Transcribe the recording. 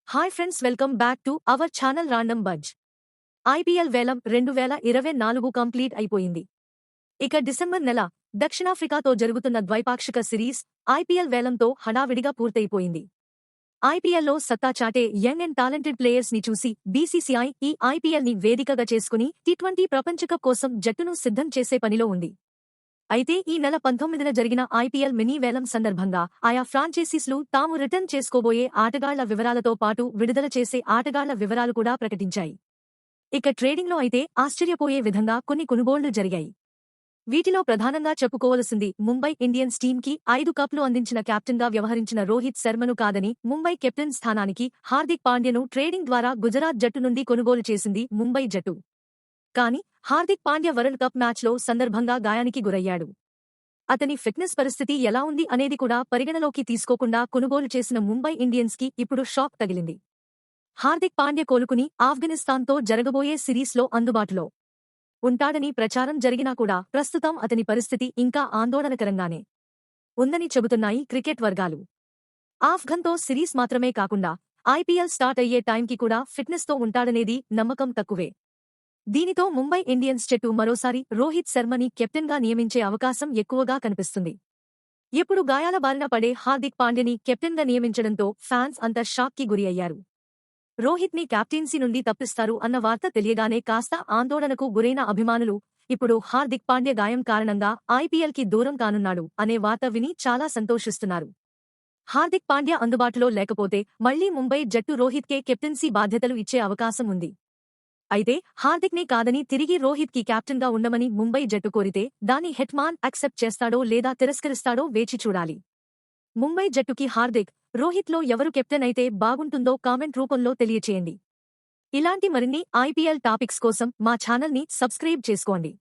Hi friends, welcome back to our channel random buzz. IPL వేలం 2024 complete అయిపోయింది. ఇక December నెల దక్షిణాఫ్రికాతో జరుగుతున్న ద్వైపాక్షిక సిరీస్ ఐపీఎల్ వేలంతో హడావిడిగా పూర్తయిపోయింది. ఐపీఎల్లో సత్తా చాటే యంగ్ అండ్ టాలెంటెడ్ ప్లేయర్స్ ని చూసి బీసీసీఐ ఈ ఐపీఎల్ ని వేదికగా చేసుకుని టీ20 ప్రపంచకప్ కోసం జట్టును సిద్ధం చేసే పనిలో ఉంది. అయితే ఈ నెల 19న జరిగిన ఐపీఎల్ మినీ వేలం సందర్భంగా ఆయా ఫ్రాంచైజీస్లు తాము రిటర్న్ చేసుకోబోయే ఆటగాళ్ల వివరాలతో పాటు విడుదల చేసే ఆటగాళ్ల వివరాలు కూడా ప్రకటించాయి. ఇక ట్రేడింగ్లో అయితే ఆశ్చర్యపోయే విధంగా కొన్ని కొనుగోళ్లు జరిగాయి. వీటిలో ప్రధానంగా చెప్పుకోవలసింది ముంబై ఇండియన్స్ టీంకి 5 కప్లు అందించిన కెప్టెన్గా వ్యవహరించిన రోహిత్ శర్మను కాదని ముంబై కెప్టెన్ స్థానానికి హార్దిక్ పాండ్యను ట్రేడింగ్ ద్వారా గుజరాత్ జట్టు నుండి కొనుగోలు చేసింది ముంబై జట్టు. కానీ హార్దిక్ పాండ్య వరల్డ్ కప్ మ్యాచ్లో సందర్భంగా గాయానికి గురయ్యాడు. అతని ఫిట్నెస్ పరిస్థితి ఎలా ఉంది అనేది కూడా పరిగణలోకి తీసుకోకుండా కొనుగోలు చేసిన ముంబై ఇండియన్స్కి ఇప్పుడు షాక్ తగిలింది. హార్దిక్ పాండ్య కోలుకుని ఆఫ్ఘనిస్తాన్తో జరగబోయే సిరీస్లో అందుబాటులో ఉంటాడని ప్రచారం జరిగినా కూడా ప్రస్తుతం అతని పరిస్థితి ఇంకా ఆందోళనకరంగానే ఉందని చెబుతున్నాయి క్రికెట్ వర్గాలు. ఆఫ్ఘన్తో సిరీస్ మాత్రమే కాకుండా ఐపీఎల్ స్టార్ట్ అయ్యే టైంకి కూడా ఫిట్నెస్తో ఉంటాడనేది నమ్మకం తక్కువే. దీనితో ముంబై ఇండియన్స్ జట్టు మరోసారి రోహిత్ శర్మని కెప్టెన్గా నియమించే అవకాశం ఎక్కువగా కనిపిస్తుంది. ఎప్పుడు గాయాల బారిన పడే హార్దిక్ పాండ్యని కెప్టెన్గా నియమించడంతో ఫ్యాన్స్ అంతా షాక్కి గురి అయ్యారు. రోహిత్ని కెప్టెన్సీ నుండి తప్పిస్తారు అన్న వార్త తెలియగానే కాస్త ఆందోళనకు గురైన అభిమానులు ఇప్పుడు హార్దిక్ పాండ్య గాయం కారణంగా ఐపీఎల్కి దూరం కానున్నాడు అనే వార్త విని చాలా సంతోషిస్తున్నారు. హార్దిక్ పాండ్య అందుబాటులో లేకపోతే మళ్లీ ముంబై జట్టు రోహిత్కే కెప్టెన్సీ బాధ్యతలు ఇచ్చే అవకాశం ఉంది. అయితే హార్దిక్నే కాదని తిరిగి రోహిత్కి కెప్టెన్గా ఉండమని ముంబై జట్టు కోరితే దాన్ని హెట్మాన్ యాక్సెప్ట్ చేస్తాడో లేదా తిరస్కరిస్తాడో వేచి చూడాలి. ముంబై జట్టుకి హార్దిక్, రోహిత్లో ఎవరు కెప్టెన్ అయితే బాగుంటుందో కామెంట్ రూపంలో తెలియచేయండి. ఇలాంటి మరిన్ని ఐపీఎల్ టాపిక్స్ కోసం మా ఛానల్ని సబ్స్క్రైబ్ చేసుకోండి.